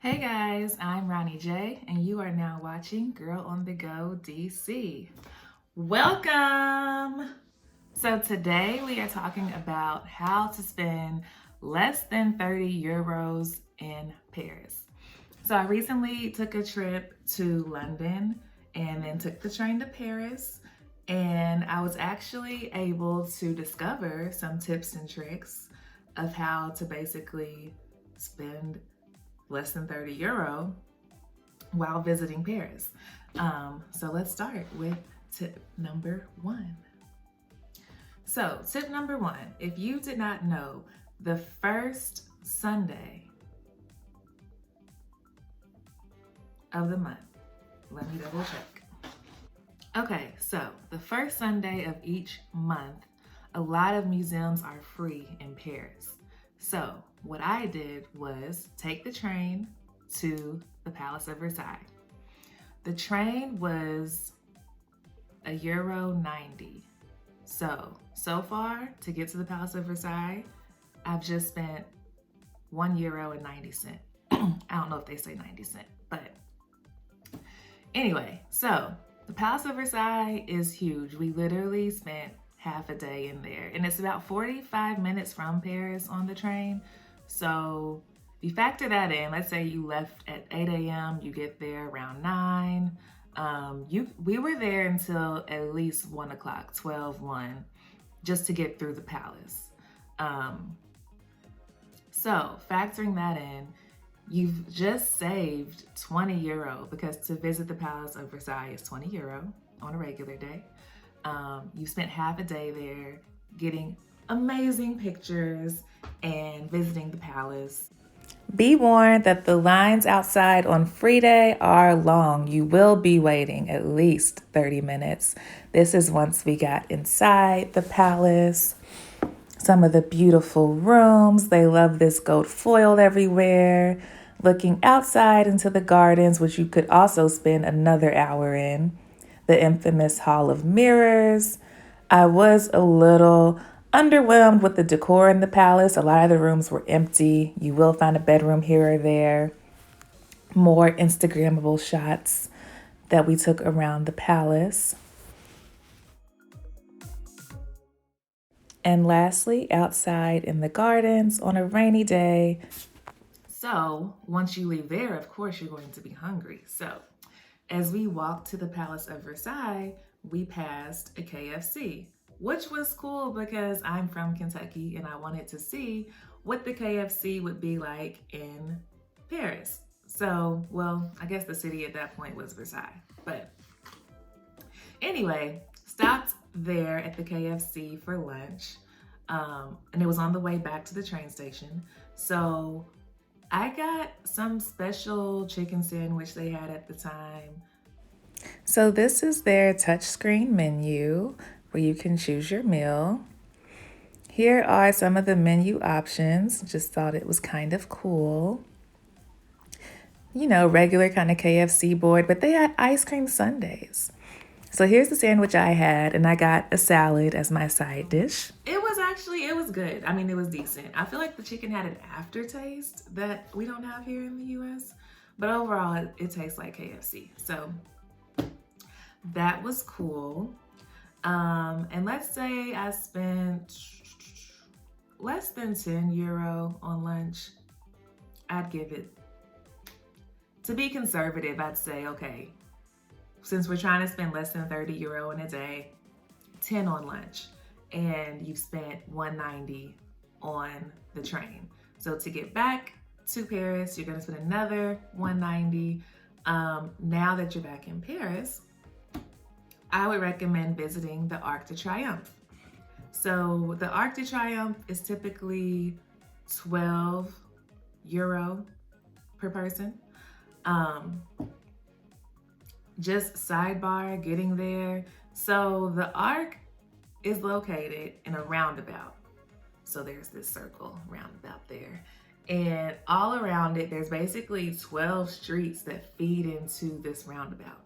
Hey guys, I'm Ronnie J, and you are now watching Girl on the Go DC. Welcome! So, today we are talking about how to spend less than 30 euros in Paris. So, I recently took a trip to London and then took the train to Paris, and I was actually able to discover some tips and tricks of how to basically spend less than 30 euro while visiting Paris. So let's start with tip number one. So, tip number one, if you did not know, the first Sunday of the month, let me double check. Okay, so the first Sunday of each month, a lot of museums are free in Paris. So, what I did was take the train to the Palace of Versailles. The train was €90. So far to get to the Palace of Versailles, I've just spent €1.90. I don't know if they say 90 cents, but anyway, so the Palace of Versailles is huge. We literally spent half a day in there, and it's about 45 minutes from Paris on the train. So if you factor that in, let's say you left at 8 a.m., you get there around 9. We were there until at least 1 o'clock, 12:01, just to get through the palace. So factoring that in, you've just saved 20 euro because to visit the Palace of Versailles is 20 euro on a regular day. You spent half a day there getting amazing pictures and visiting the palace. Be warned that the lines outside on free day are long. You will be waiting at least 30 minutes. This is once we got inside the palace. Some of the beautiful rooms. They love this gold foil everywhere. Looking outside into the gardens, which you could also spend another hour in. The infamous Hall of Mirrors. I was a little underwhelmed with the decor in the palace. A lot of the rooms were empty. You will find a bedroom here or there. More Instagrammable shots that we took around the palace. And lastly, outside in the gardens on a rainy day. So once you leave there, of course, you're going to be hungry. So as we walked to the Palace of Versailles, we passed a KFC, which was cool because I'm from Kentucky and I wanted to see what the KFC would be like in Paris. So, well, I guess the city at that point was Versailles. But anyway, stopped there at the KFC for lunch. And it was on the way back to the train station. So I got some special chicken sandwich they had at the time. So this is their touchscreen menu where you can choose your meal. Here are some of the menu options. Just thought it was kind of cool. You know, regular kind of KFC board, but they had ice cream sundaes. So here's the sandwich I had, and I got a salad as my side dish. It was good. I mean, it was decent. I feel like the chicken had an aftertaste that we don't have here in the US, but overall, it tastes like KFC. So that was cool. And let's say I spent less than 10 euro on lunch. I'd give it, to be conservative, I'd say, okay, since we're trying to spend less than 30 euro in a day, 10 on lunch, and you've spent 190 on the train. So to get back to Paris, you're gonna spend another 190. Now that you're back in Paris, I would recommend visiting the Arc de Triomphe. So the Arc de Triomphe is typically 12 euro per person. Just sidebar, getting there. So the Arc is located in a roundabout. So there's this circle roundabout there. And all around it, there's basically 12 streets that feed into this roundabout.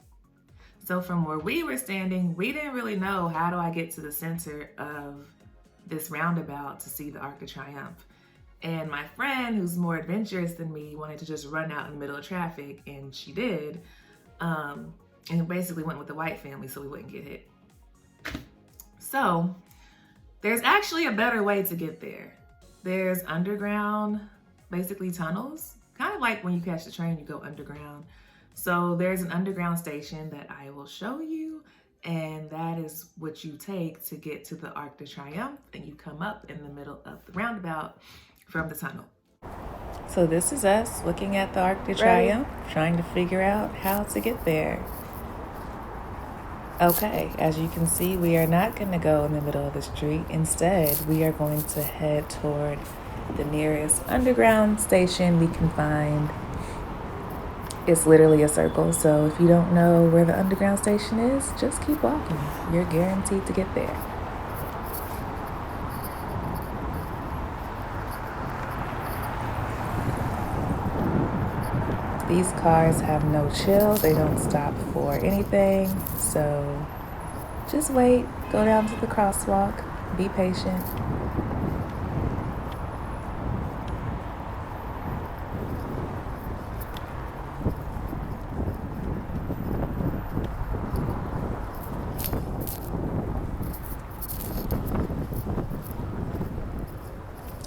So from where we were standing, we didn't really know how do I get to the center of this roundabout to see the Arc de Triomphe. And my friend, who's more adventurous than me, wanted to just run out in the middle of traffic, and she did. And basically went with the white family so we wouldn't get hit. So there's actually a better way to get there. There's underground, basically tunnels, kind of like when you catch the train, you go underground. So there's an underground station that I will show you, and that is what you take to get to the Arc de Triomphe, and you come up in the middle of the roundabout from the tunnel. So this is us looking at the Arc de Triomphe, trying to figure out how to get there. Okay, as you can see, we are not going to go in the middle of the street. Instead, we are going to head toward the nearest underground station we can find. It's literally a circle, so if you don't know where the underground station is, just keep walking. You're guaranteed to get there. These cars have no chill. They don't stop for anything. So just wait, go down to the crosswalk, be patient.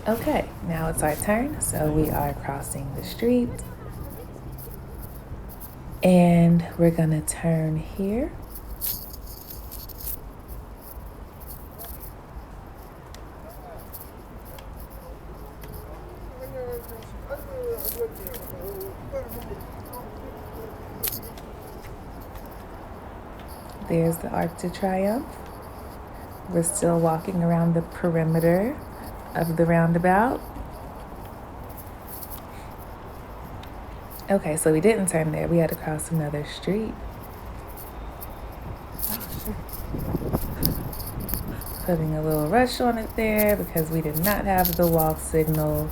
Okay, now it's our turn. So we are crossing the street. And we're gonna turn here. There's the Arc de Triomphe. We're still walking around the perimeter of the roundabout. Okay, so we didn't turn there. We had to cross another street. Putting a little rush on it there because we did not have the walk signal.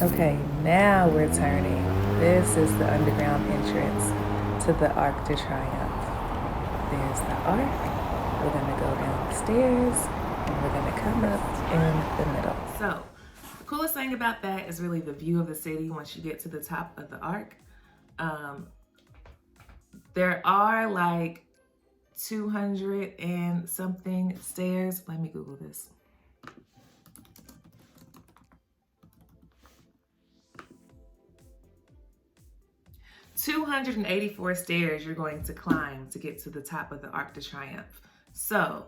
Okay, now we're turning. This is the underground entrance to the Arc de Triomphe. There's the Arc. We're gonna go down the stairs and we're gonna come up in the middle. So, the coolest thing about that is really the view of the city once you get to the top of the Arc. There are like 200 and something stairs. Let me Google this. "284 stairs you're going to climb to get to the top of the Arc de Triomphe." So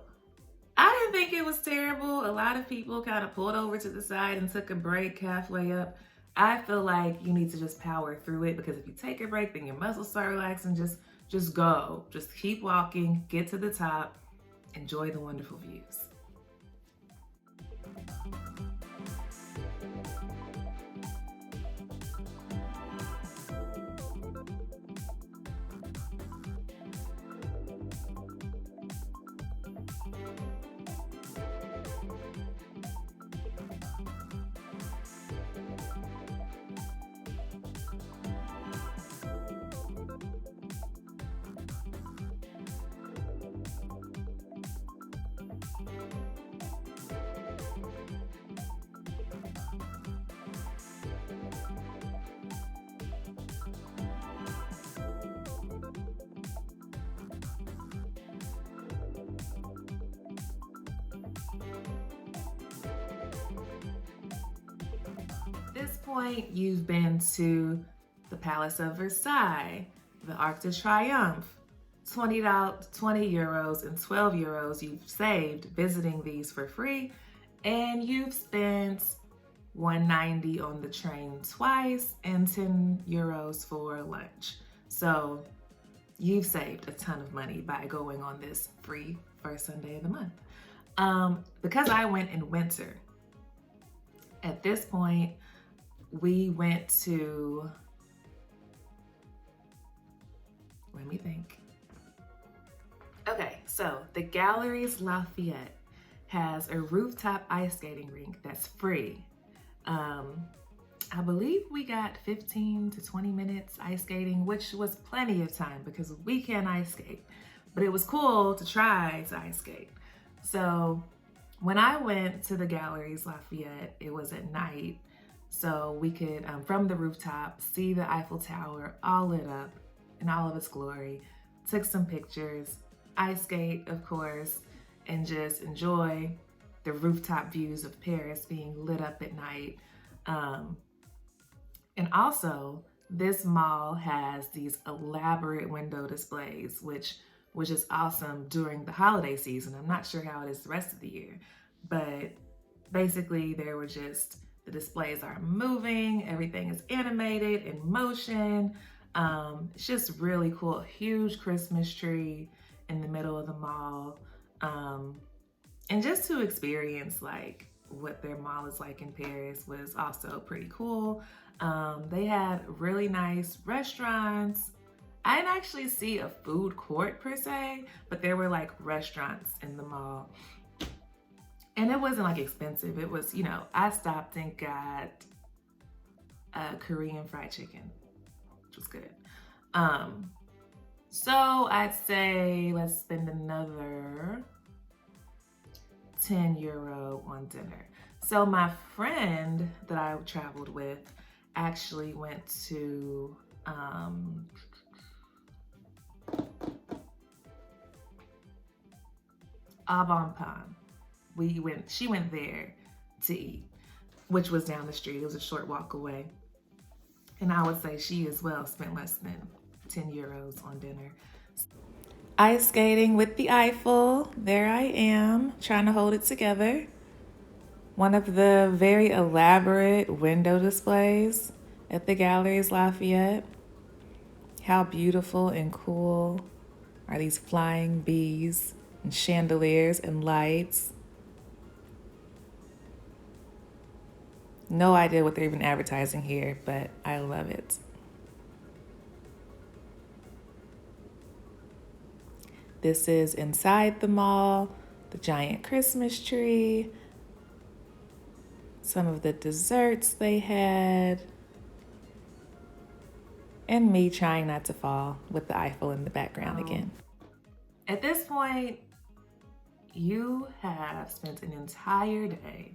I didn't think it was terrible. A lot of people kind of pulled over to the side and took a break halfway up. I feel like you need to just power through it, because if you take a break, then your muscles start relaxing. Just go. Just keep walking, get to the top, enjoy the wonderful views. At this point, you've been to the Palace of Versailles, the Arc de Triomphe. 20 euros and 12 euros you've saved visiting these for free, and you've spent 190 on the train twice and 10 euros for lunch. So you've saved a ton of money by going on this free first Sunday of the month. Because I went in winter, at this point, we went to Let me think. Okay, so the Galleries Lafayette has a rooftop ice skating rink that's free. I believe we got 15 to 20 minutes ice skating, which was plenty of time because we can't ice skate, but it was cool to try to ice skate. So when I went to the Galleries Lafayette, it was at night, so we could, from the rooftop, see the Eiffel Tower all lit up in all of its glory, took some pictures, ice skate, of course, and just enjoy the rooftop views of Paris being lit up at night. And also, this mall has these elaborate window displays, which is awesome during the holiday season. I'm not sure how it is the rest of the year, but basically there were just, the displays are moving, everything is animated, in motion. It's just really cool. Huge Christmas tree in the middle of the mall. And just to experience like what their mall is like in Paris was also pretty cool. They had really nice restaurants. I didn't actually see a food court per se, but there were like restaurants in the mall. And it wasn't like expensive. It was, you know, I stopped and got a Korean fried chicken, which was good. So I'd say let's spend another 10 euro on dinner. So my friend that I traveled with actually went to Avant. She went there to eat, which was down the street. It was a short walk away. And I would say she as well spent less than 10 euros on dinner. Ice skating with the Eiffel. There I am, trying to hold it together. One of the very elaborate window displays at the Galleries Lafayette. How beautiful and cool are these flying bees and chandeliers and lights. No idea what they're even advertising here, but I love it. This is inside the mall, the giant Christmas tree, some of the desserts they had, and me trying not to fall with the Eiffel in the background again. At this point, you have spent an entire day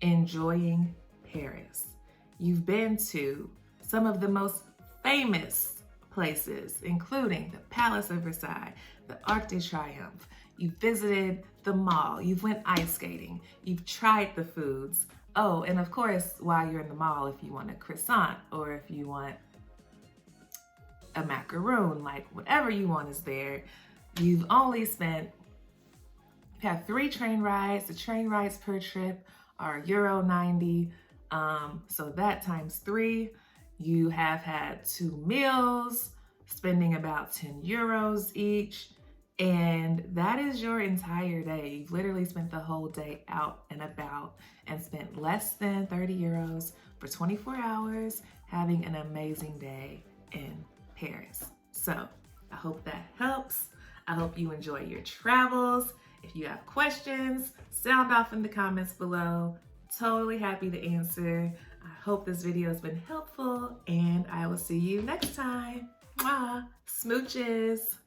enjoying Paris. You've been to some of the most famous places, including the Palace of Versailles, the Arc de Triomphe. You visited the mall, you've went ice skating, you've tried the foods. Oh, and of course, while you're in the mall, if you want a croissant or if you want a macaroon, like whatever you want is there. You've only spent, had 3 train rides. The train rides per trip are €90. So that times 3, you have had 2 meals, spending about 10 euros each. And that is your entire day. You've literally spent the whole day out and about and spent less than 30 euros for 24 hours having an amazing day in Paris. So I hope that helps. I hope you enjoy your travels. If you have questions, sound off in the comments below. Totally happy to answer. I hope this video has been helpful and I will see you next time. Mwah. Smooches.